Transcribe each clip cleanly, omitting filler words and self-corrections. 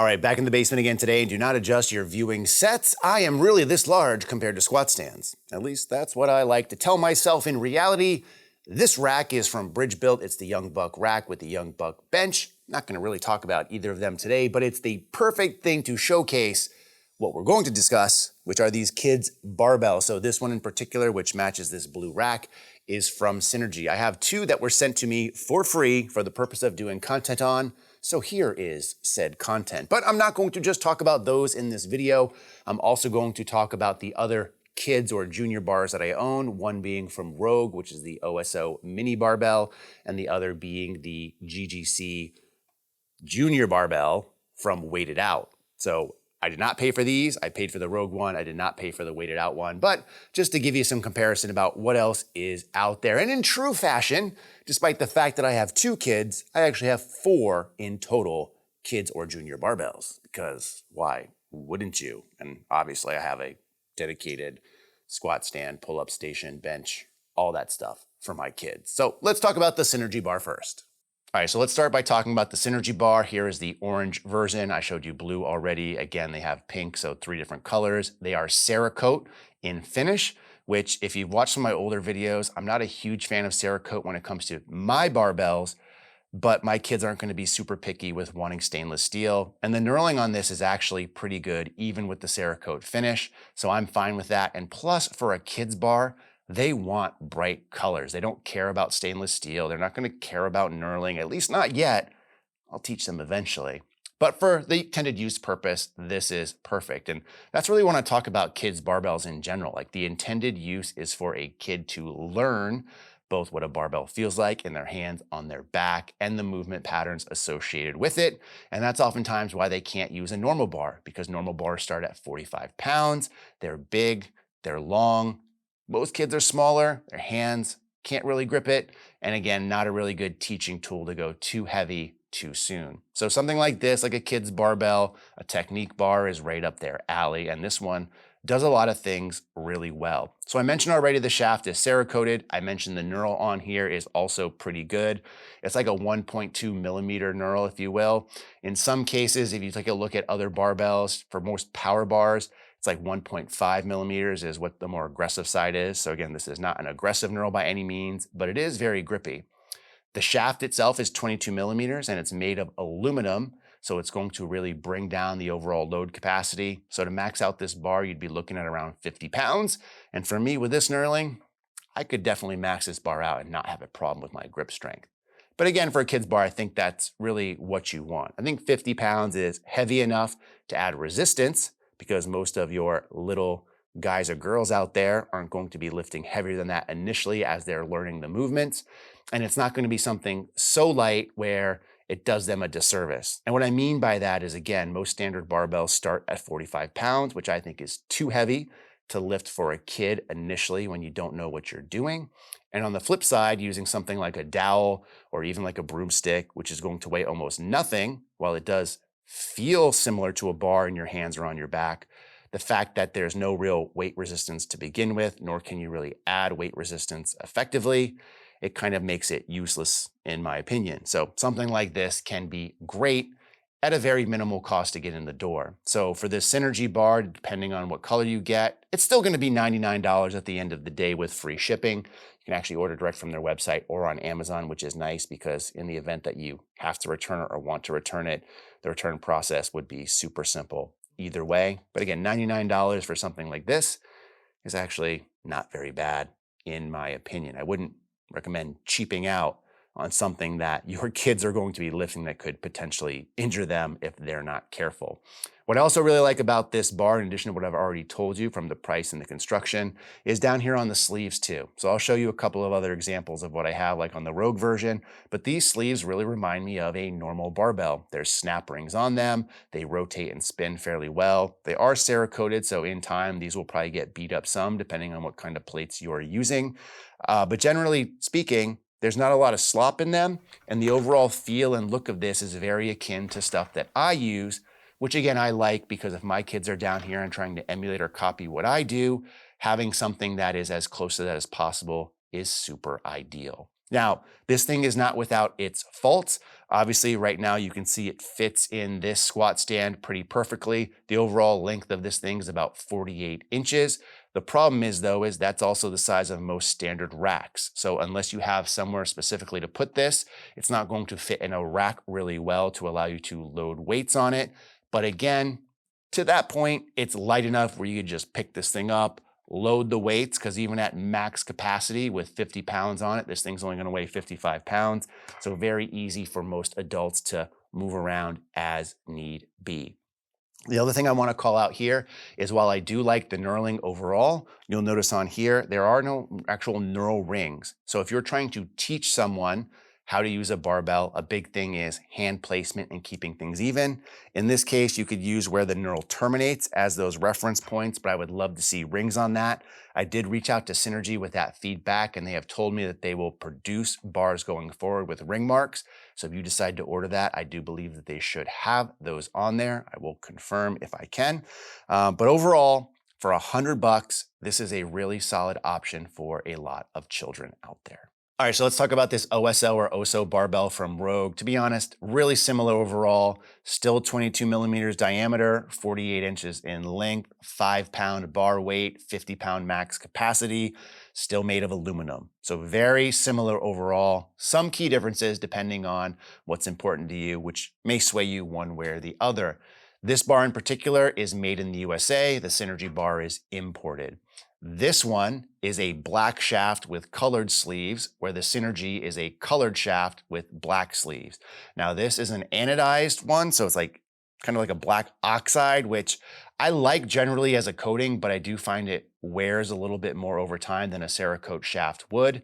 All right, back in the basement again today, and do not adjust your viewing sets. I am really this large compared to squat stands. At least that's what I like to tell myself. In reality, this rack is from Bridge Built. It's the Young Buck rack with the Young Buck bench. Not gonna really talk about either of them today, but it's the perfect thing to showcase what we're going to discuss, which are these kids' barbells. So this one in particular, which matches this blue rack, is from Synergee. I have two that were sent to me for free for the purpose of doing content on. So here is said content. But I'm not going to just talk about those in this video. I'm also going to talk about the other kids or junior bars that I own, one being from Rogue, which is the OSO mini barbell, and the other being the GGC junior barbell from Weighted Out. So I did not pay for these. I paid for the Rogue one. I did not pay for the Weighted Out one. But just to give you some comparison about what else is out there. And in true fashion, despite the fact that I have two kids, I actually have four in total kids or junior barbells. Because why wouldn't you? And obviously I have a dedicated squat stand, pull-up station, bench, all that stuff for my kids. So let's talk about the Synergee bar first. All right, so let's start by talking about the Synergee bar. Here is the orange version. I showed you blue already. Again, they have pink, so 3 different colors. They are Cerakote in finish, which if you've watched some of my older videos, I'm not a huge fan of Cerakote when it comes to my barbells, but my kids aren't gonna be super picky with wanting stainless steel. And the knurling on this is actually pretty good, even with the Cerakote finish. So I'm fine with that. And plus for a kid's bar, they want bright colors. They don't care about stainless steel. They're not going to care about knurling, at least not yet. I'll teach them eventually. But for the intended use purpose, this is perfect. And that's really when I talk about kids' barbells in general. Like the intended use is for a kid to learn both what a barbell feels like in their hands, on their back, and the movement patterns associated with it. And that's oftentimes why they can't use a normal bar, because normal bars start at 45 pounds. They're big, they're long. Most kids are smaller, their hands can't really grip it, and again, not a really good teaching tool to go too heavy too soon. So something like this, like a kid's barbell, a technique bar is right up their alley, and this one does a lot of things really well. So I mentioned already the shaft is Cerakoted. I mentioned the knurl on here is also pretty good. It's like a 1.2 millimeter knurl, if you will. In some cases, if you take a look at other barbells, for most power bars, it's like 1.5 millimeters is what the more aggressive side is. So again, this is not an aggressive knurl by any means, but it is very grippy. The shaft itself is 22 millimeters and it's made of aluminum. So it's going to really bring down the overall load capacity. So to max out this bar, you'd be looking at around 50 pounds. And for me with this knurling, I could definitely max this bar out and not have a problem with my grip strength. But again, for a kid's bar, I think that's really what you want. I think 50 pounds is heavy enough to add resistance, because most of your little guys or girls out there aren't going to be lifting heavier than that initially as they're learning the movements. And it's not going to be something so light where it does them a disservice. And what I mean by that is, again, most standard barbells start at 45 pounds, which I think is too heavy to lift for a kid initially when you don't know what you're doing. And on the flip side, using something like a dowel or even like a broomstick, which is going to weigh almost nothing, while it does feel similar to a bar in your hands or on your back, the fact that there's no real weight resistance to begin with, nor can you really add weight resistance effectively, it kind of makes it useless in my opinion. So something like this can be great at a very minimal cost to get in the door. So for this Synergee bar, depending on what color you get, it's still going to be $99 at the end of the day with free shipping. You can actually order direct from their website or on Amazon, which is nice because in the event that you have to return it or want to return it, the return process would be super simple either way. But again, $99 for something like this is actually not very bad in my opinion. I wouldn't recommend cheaping out on something that your kids are going to be lifting that could potentially injure them if they're not careful. What I also really like about this bar, in addition to what I've already told you from the price and the construction, is down here on the sleeves too. So I'll show you a couple of other examples of what I have like on the Rogue version, but these sleeves really remind me of a normal barbell. There's snap rings on them. They rotate and spin fairly well. They are Cerakoted, so in time, these will probably get beat up some depending on what kind of plates you are using. But generally speaking, there's not a lot of slop in them, and the overall feel and look of this is very akin to stuff that I use, which again, I like because if my kids are down here and trying to emulate or copy what I do, having something that is as close to that as possible is super ideal. Now, this thing is not without its faults. Obviously, right now you can see it fits in this squat stand pretty perfectly. The overall length of this thing is about 48 inches. The problem is though, is that's also the size of most standard racks. So unless you have somewhere specifically to put this, it's not going to fit in a rack really well to allow you to load weights on it. But again, to that point, it's light enough where you could just pick this thing up, load the weights, because even at max capacity with 50 pounds on it, this thing's only gonna weigh 55 pounds. So very easy for most adults to move around as need be. The other thing I want to call out here is while I do like the knurling overall, you'll notice on here, there are no actual knurl rings. So if you're trying to teach someone how to use a barbell, a big thing is hand placement and keeping things even. In this case, you could use where the knurl terminates as those reference points, but I would love to see rings on that. I did reach out to Synergee with that feedback, and they have told me that they will produce bars going forward with ring marks. So if you decide to order that, I do believe that they should have those on there. I will confirm if I can. But overall, for $100, this is a really solid option for a lot of children out there. All right, so let's talk about this OSO or OSO barbell from Rogue. To be honest, really similar overall, still 22 millimeters diameter, 48 inches in length, 5-pound bar weight, 50-pound max capacity, still made of aluminum. So very similar overall. Some key differences depending on what's important to you, which may sway you one way or the other. This bar in particular is made in the USA. The Synergee bar is imported. This one is a black shaft with colored sleeves, where the Synergee is a colored shaft with black sleeves. Now this is an anodized one, so it's like kind of like a black oxide, which I like generally as a coating, but I do find it wears a little bit more over time than a Cerakote shaft would.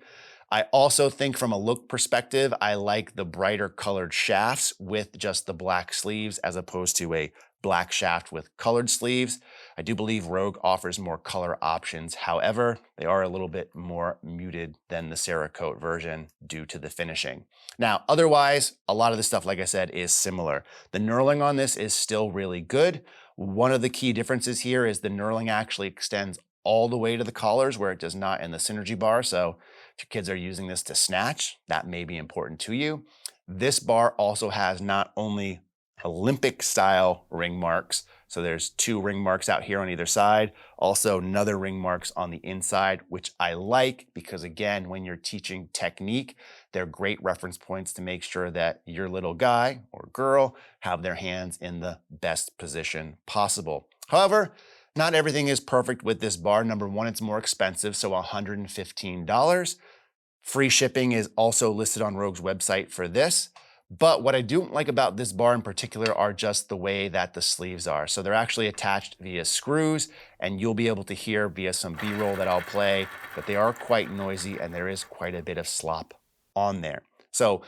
I also think from a look perspective, I like the brighter colored shafts with just the black sleeves as opposed to a black shaft with colored sleeves. I do believe Rogue offers more color options. However, they are a little bit more muted than the Cerakote version due to the finishing. Now, otherwise, a lot of the stuff, like I said, is similar. The knurling on this is still really good. One of the key differences here is the knurling actually extends all the way to the collars where it does not in the Synergee bar. So if your kids are using this to snatch, that may be important to you. This bar also has not only Olympic style ring marks. So there's 2 ring marks out here on either side. Also another ring marks on the inside, which I like because again, when you're teaching technique, they're great reference points to make sure that your little guy or girl have their hands in the best position possible. However, not everything is perfect with this bar. Number one, it's more expensive, so $115. Free shipping is also listed on Rogue's website for this. But what I don't like about this bar in particular are just the way that the sleeves are. So they're actually attached via screws, and you'll be able to hear via some B-roll that I'll play that they are quite noisy and there is quite a bit of slop on there. So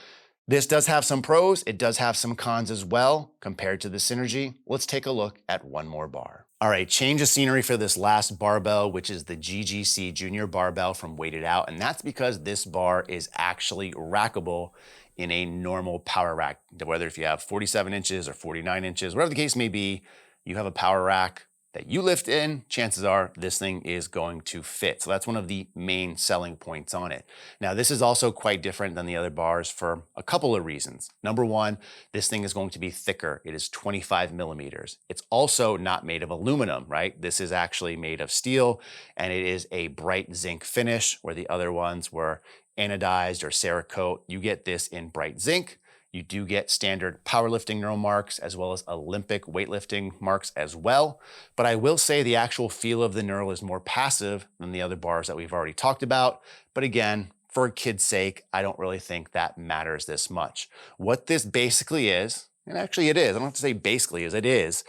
this does have some pros. It does have some cons as well compared to the Synergee. Let's take a look at one more bar. All right, change of scenery for this last barbell, which is the GGC Junior Barbell from Weighted Out. And that's because this bar is actually rackable in a normal power rack. Whether if you have 47 inches or 49 inches, whatever the case may be, you have a power rack that you lift in, chances are this thing is going to fit. So that's one of the main selling points on it. Now, this is also quite different than the other bars for a couple of reasons. Number one, this thing is going to be thicker. It is 25 millimeters. It's also not made of aluminum, right? This is actually made of steel, and it is a bright zinc finish where the other ones were anodized or Cerakote. You get this in bright zinc. You do get standard powerlifting knurl marks as well as Olympic weightlifting marks as well. But I will say the actual feel of the knurl is more passive than the other bars that we've already talked about. But again, for a kid's sake, I don't really think that matters this much. What this basically is, and actually it is, I don't have to say basically is, it is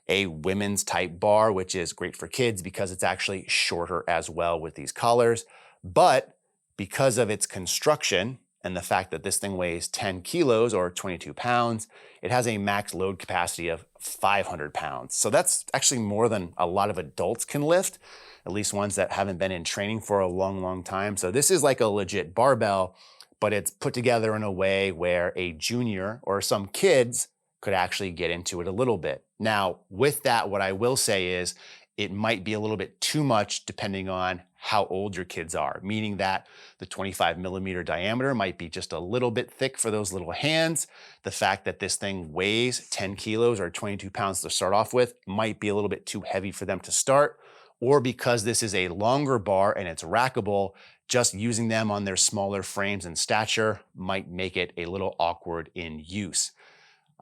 a women's type bar, which is great for kids because it's actually shorter as well with these collars. But because of its construction, and the fact that this thing weighs 10 kilos or 22 pounds, it has a max load capacity of 500 pounds. So that's actually more than a lot of adults can lift, at least ones that haven't been in training for a long, long time. So this is like a legit barbell, but it's put together in a way where a junior or some kids could actually get into it a little bit. Now, with that, what I will say is it might be a little bit too much depending on how old your kids are, meaning that the 25mm diameter might be just a little bit thick for those little hands. The fact that this thing weighs 10 kilos or 22 pounds to start off with might be a little bit too heavy for them to start, or because this is a longer bar and it's rackable, just using them on their smaller frames and stature might make it a little awkward in use.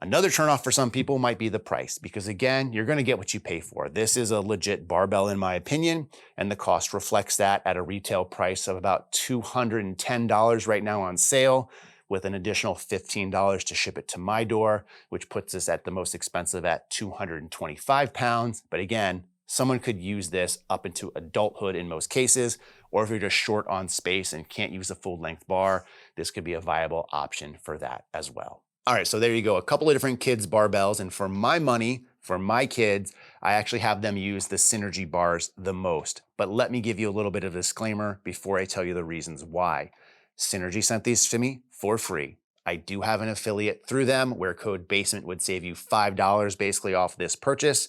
Another turnoff for some people might be the price, because again, you're gonna get what you pay for. This is a legit barbell in my opinion, and the cost reflects that at a retail price of about $210 right now on sale, with an additional $15 to ship it to my door, which puts us at the most expensive at 225 pounds. But again, someone could use this up into adulthood in most cases, or if you're just short on space and can't use a full length bar, this could be a viable option for that as well. All right, so there you go, a couple of different kids barbells, and for my money, for my kids, I actually have them use the Synergee bars the most. But let me give you a little bit of a disclaimer before I tell you the reasons why. Synergee sent these to me for free. I do have an affiliate through them where code BASEMENT would save you $5 basically off this purchase.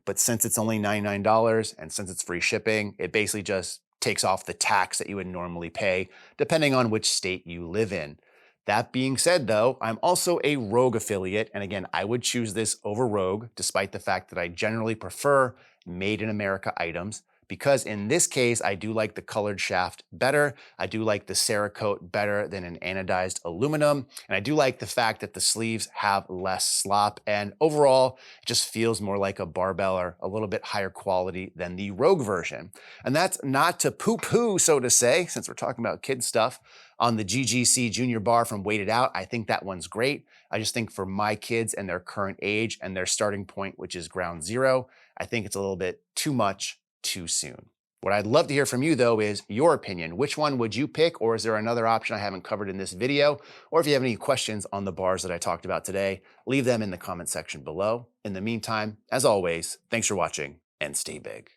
But since it's only $99 and since it's free shipping, it basically just takes off the tax that you would normally pay depending on which state you live in. That being said though, I'm also a Rogue affiliate, and again, I would choose this over Rogue, despite the fact that I generally prefer made in America items, because in this case, I do like the colored shaft better. I do like the Cerakote better than an anodized aluminum. And I do like the fact that the sleeves have less slop. And overall, it just feels more like a barbell or a little bit higher quality than the Rogue version. And that's not to poo-poo, so to say, since we're talking about kid stuff, on the GGC Junior bar from Weighted Out. I think that one's great. I just think for my kids and their current age and their starting point, which is ground zero, I think it's a little bit too much too soon. What I'd love to hear from you though is your opinion. Which one would you pick, or is there another option I haven't covered in this video? Or if you have any questions on the bars that I talked about today, leave them in the comment section below. In the meantime, as always, thanks for watching and stay big.